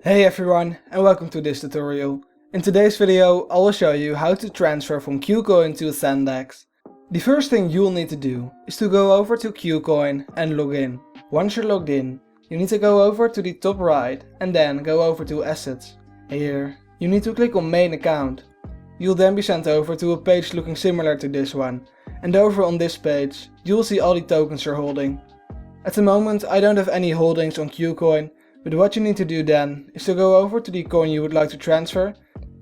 Hey everyone, and welcome to this tutorial. In today's video I will show you how to transfer from KuCoin to AscendEX. The first thing you'll need to do is to go over to KuCoin and log in. Once you're logged in, you need to go over to the top right and then go over to Assets. Here, you need to click on Main Account. You'll then be sent over to a page looking similar to this one, and over on this page you'll see all the tokens you're holding. At the moment I don't have any holdings on KuCoin, but what you need to do then is to go over to the coin you would like to transfer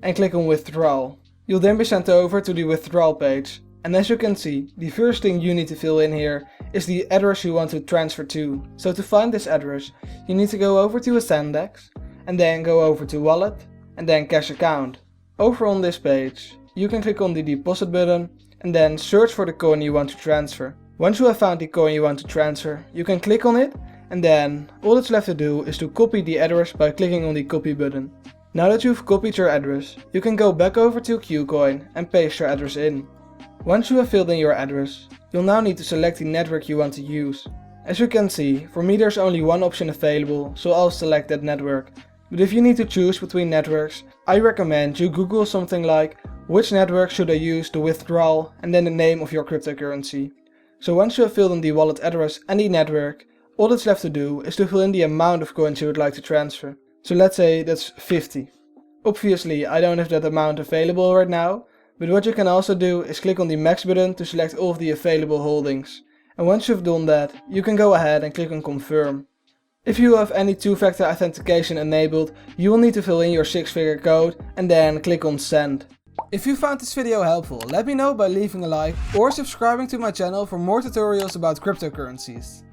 and click on Withdrawal. You'll then be sent over to the withdrawal page, and as you can see, the first thing you need to fill in here is the address you want to transfer to. So to find this address, you need to go over to AscendEX and then go over to Wallet and then Cash Account. Over on this page, you can click on the deposit button and then search for the coin you want to transfer. Once you have found the coin you want to transfer, you can click on it, and then all that's left to do is to copy the address by clicking on the copy button. Now that you've copied your address, you can go back over to KuCoin and paste your address in. Once you have filled in your address, you'll now need to select the network you want to use. As you can see, for me there's only one option available, so I'll select that network. But if you need to choose between networks, I recommend you Google something like which network should I use to withdrawal and then the name of your cryptocurrency. So once you have filled in the wallet address and the network, all that's left to do is to fill in the amount of coins you would like to transfer. So let's say that's 50. Obviously I don't have that amount available right now, but what you can also do is click on the max button to select all of the available holdings. And once you've done that, you can go ahead and click on confirm. If you have any two-factor authentication enabled, you will need to fill in your 6-figure code and then click on send. If you found this video helpful, let me know by leaving a like or subscribing to my channel for more tutorials about cryptocurrencies.